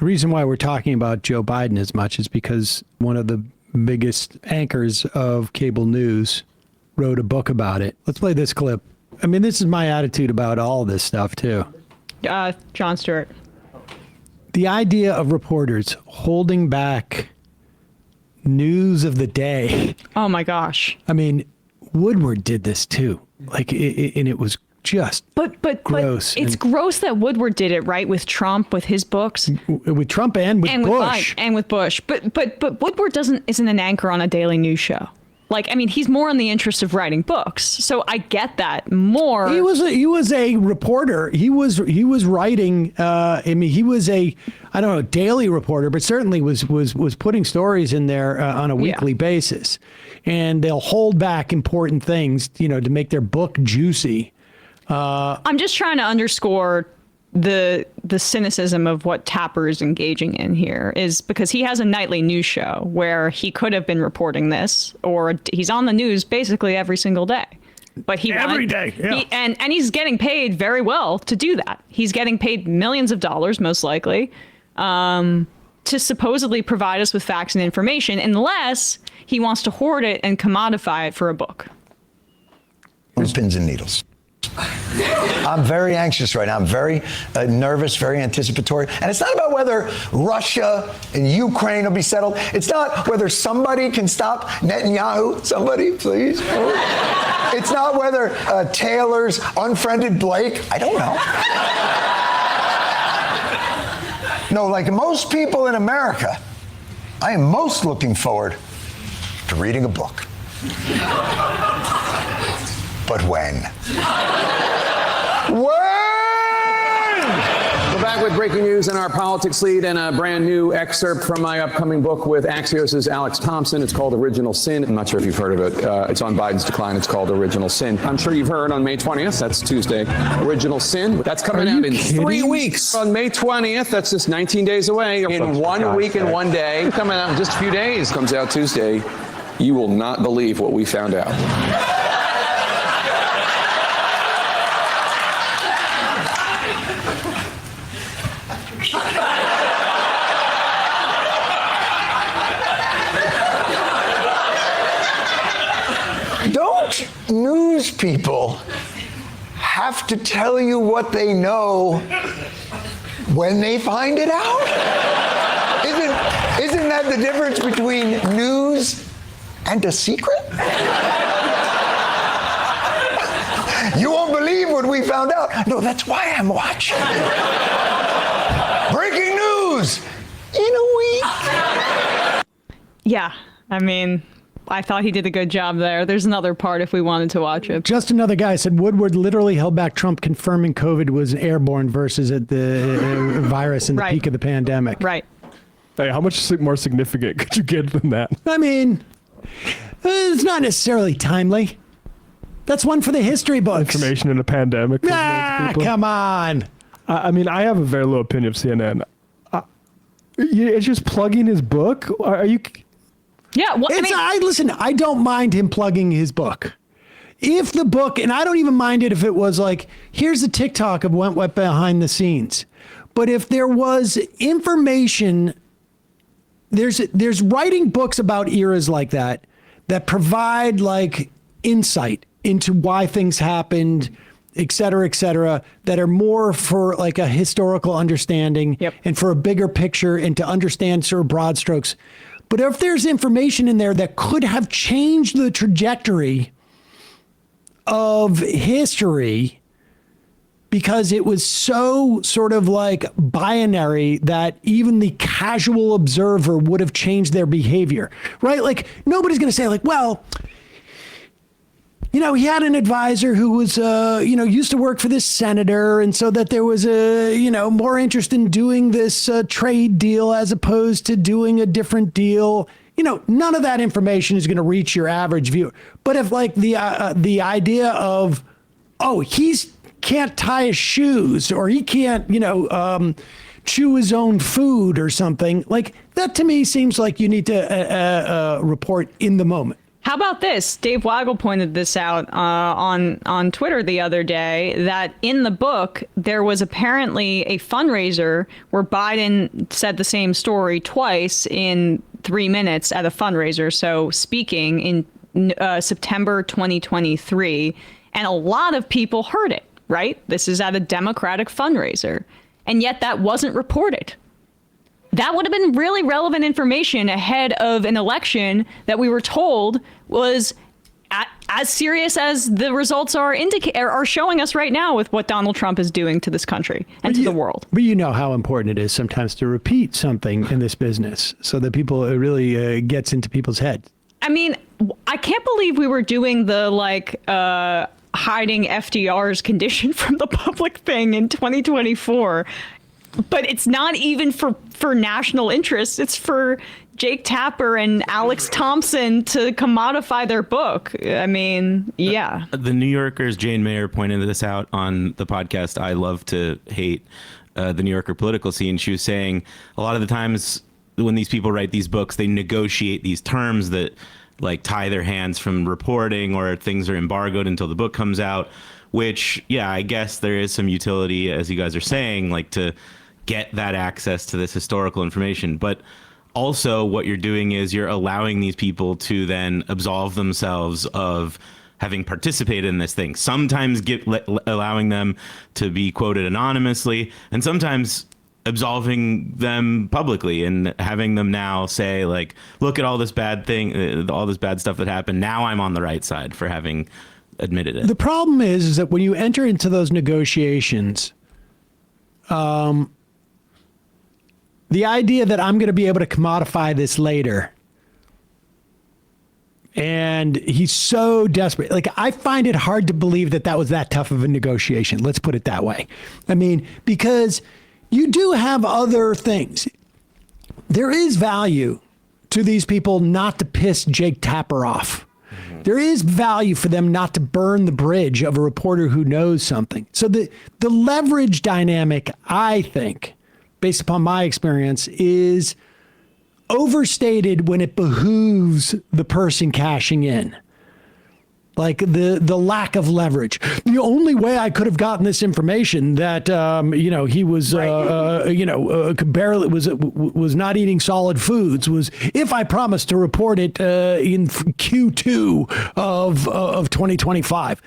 The reason why we're talking about Joe Biden as much is because one of the biggest anchors of cable news wrote a book about it. Let's play this clip. I mean, this is my attitude about all this stuff, too. Jon Stewart. The idea of reporters holding back news of the day. Oh, my gosh. I mean, Woodward did this, too. Like, and it was just gross. But it's gross that Woodward did it, right? With Trump, with his books. With Trump and with Bush. And with Bush. But Woodward isn't an anchor on a daily news show. Like, I mean, he's more in the interest of writing books. So I get that more. He was a reporter. He was writing. I mean, he was a, I don't know, daily reporter, but certainly was putting stories in there on a weekly basis. And they'll hold back important things, to make their book juicy. I'm just trying to underscore the cynicism of what Tapper is engaging in here, is because he has a nightly news show where he could have been reporting this, or he's on the news basically every single day. But every day, yeah. And he's getting paid very well to do that. He's getting paid millions of dollars, most likely, to supposedly provide us with facts and information, unless he wants to hoard it and commodify it for a book. Pins and needles. I'm very anxious right now. I'm very nervous, very anticipatory. And it's not about whether Russia and Ukraine will be settled. It's not whether somebody can stop Netanyahu. Somebody, please. It's not whether Taylor's unfriended Blake. I don't know. No, like most people in America, I am most looking forward to reading a book. But when? When? We're back with breaking news in our politics lead and a brand new excerpt from my upcoming book with Axios' Alex Thompson. It's called Original Sin. I'm not sure if you've heard of it. It's on Biden's decline. It's called Original Sin. I'm sure you've heard on May 20th. That's Tuesday. Original Sin. That's coming out in 3 weeks. On May 20th. That's just 19 days away. In 1 week and 1 day. Coming out in just a few days. Comes out Tuesday. You will not believe what we found out. Don't news people have to tell you what they know when they find it out? Isn't that the difference between news and a secret? You won't believe what we found out. No, that's why I'm watching. Breaking news in a week. Yeah, I mean, I thought he did a good job there. There's another part if we wanted to watch it. Just another guy said Woodward literally held back Trump confirming COVID was airborne versus the virus in the peak of the pandemic. Right. Hey, how much more significant could you get than that? I mean, it's not necessarily timely. That's one for the history books. Information in a pandemic. Come on. I mean, I have a very low opinion of CNN. It's just plugging his book. Are you? Yeah. Well, listen, I don't mind him plugging his book. If the book, and I don't even mind it if it was like, here's a TikTok of what went behind the scenes. But if there was information, there's writing books about eras like that provide like insight into why things happened, et cetera, that are more for like a historical understanding and for a bigger picture and to understand sort of broad strokes. But if there's information in there that could have changed the trajectory of history because it was so sort of like binary that even the casual observer would have changed their behavior, right? Like nobody's going to say like, well, he had an advisor who was, used to work for this senator. And so that there was more interest in doing this trade deal as opposed to doing a different deal. None of that information is going to reach your average viewer. But if like the idea of, he can't tie his shoes or he can't, chew his own food or something like that, to me seems like you need to report in the moment. How about this? Dave Weigel pointed this out on Twitter the other day, that in the book, there was apparently a fundraiser where Biden said the same story twice in 3 minutes at a fundraiser. So speaking in September 2023, and a lot of people heard it, right? This is at a Democratic fundraiser. And yet that wasn't reported. That would have been really relevant information ahead of an election that we were told was as serious as the results are showing us right now with what Donald Trump is doing to this country and to the world. But you know how important it is sometimes to repeat something in this business so that people it really gets into people's heads. I mean, I can't believe we were doing the hiding FDR's condition from the public thing in 2024. But it's not even for national interest. It's for Jake Tapper and Alex Thompson to commodify their book. I mean, yeah. The New Yorker's Jane Mayer pointed this out on the podcast I Love to Hate, the New Yorker political scene. She was saying a lot of the times when these people write these books, they negotiate these terms that like tie their hands from reporting, or things are embargoed until the book comes out, which, yeah, I guess there is some utility, as you guys are saying, like to get that access to this historical information. But also what you're doing is you're allowing these people to then absolve themselves of having participated in this thing, sometimes allowing them to be quoted anonymously, and sometimes absolving them publicly and having them now say, like, look at all this bad thing, all this bad stuff that happened. Now I'm on the right side for having admitted it. The problem is that when you enter into those negotiations, the idea that I'm going to be able to commodify this later, and he's so desperate. Like, I find it hard to believe that that was that tough of a negotiation. Let's put it that way. I mean, because you do have other things. There is value to these people not to piss Jake Tapper off. There is value for them not to burn the bridge of a reporter who knows something. So the leverage dynamic, I think, based upon my experience, is overstated when it behooves the person cashing in. Like the lack of leverage. The only way I could have gotten this information that he was barely was not eating solid foods was if I promised to report it in Q2 of 2025.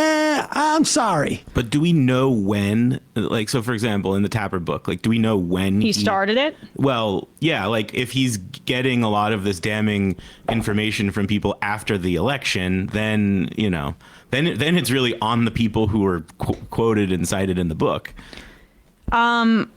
I'm sorry. But do we know when, like, so for example, in the Tapper book, like, do we know when he started it? Well, yeah, like if he's getting a lot of this damning information from people after the election, then, then it's really on the people who were quoted and cited in the book. I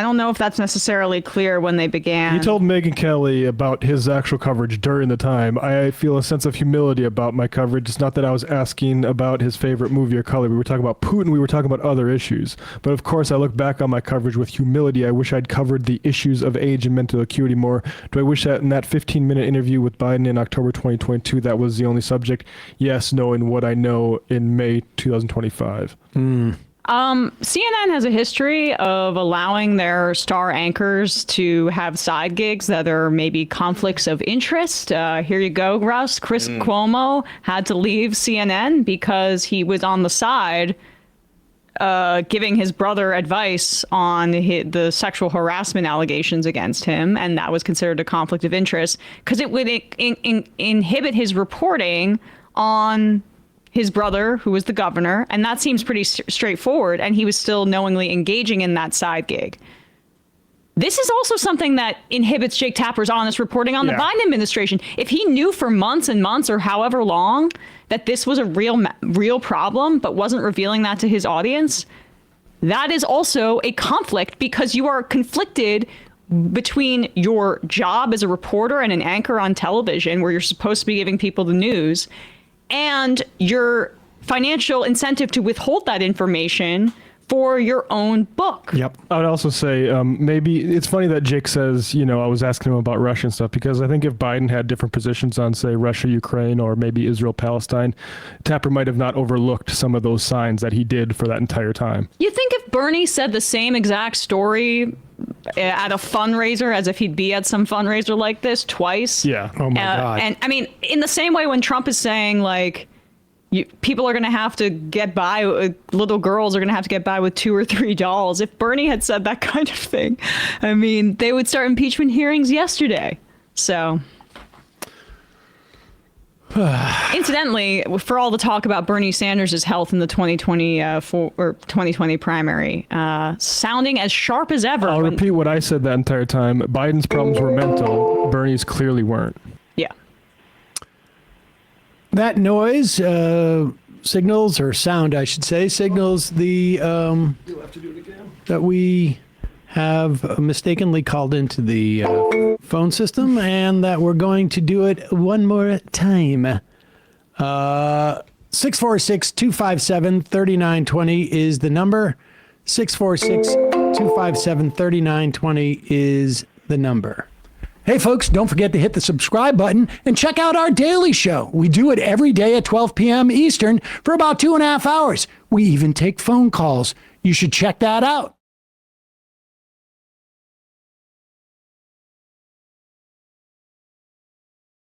don't know if that's necessarily clear when they began. He told Megyn Kelly about his actual coverage during the time. I feel a sense of humility about my coverage. It's not that I was asking about his favorite movie or color. We were talking about Putin. We were talking about other issues. But of course, I look back on my coverage with humility. I wish I'd covered the issues of age and mental acuity more. Do I wish that in that 15-minute interview with Biden in October 2022, that was the only subject? Yes, knowing what I know in May 2025. CNN has a history of allowing their star anchors to have side gigs that are maybe conflicts of interest. Here you go, Russ. Chris Cuomo had to leave CNN because he was on the side giving his brother advice on the sexual harassment allegations against him, and that was considered a conflict of interest because it would inhibit his reporting on his brother, who was the governor, and that seems pretty straightforward, and he was still knowingly engaging in that side gig. This is also something that inhibits Jake Tapper's honest reporting on the Biden administration. If he knew for months and months or however long that this was a real problem, but wasn't revealing that to his audience, that is also a conflict because you are conflicted between your job as a reporter and an anchor on television, where you're supposed to be giving people the news, and your financial incentive to withhold that information for your own book. Yep. I would also say maybe it's funny that Jake says, I was asking him about Russia and stuff, because I think if Biden had different positions on, say, Russia, Ukraine, or maybe Israel, Palestine, Tapper might have not overlooked some of those signs that he did for that entire time. You think if Bernie said the same exact story at a fundraiser, as if he'd be at some fundraiser like this twice. Yeah. Oh my God. And I mean, in the same way when Trump is saying like, people are going to have to get by, little girls are going to have to get by with $2 or $3. If Bernie had said that kind of thing, I mean, they would start impeachment hearings yesterday. So, incidentally, for all the talk about Bernie Sanders' health in the 2020 primary, sounding as sharp as ever. I'll repeat what I said that entire time. Biden's problems were mental. Bernie's clearly weren't. Yeah. That noise signals, or sound, I should say, signals the that we have mistakenly called into the phone system, and that we're going to do it one more time. 646-257-3920 is the number. 646-257-3920 is the number. Hey, folks, don't forget to hit the subscribe button and check out our daily show. We do it every day at 12 p.m. Eastern for about 2.5 hours. We even take phone calls. You should check that out.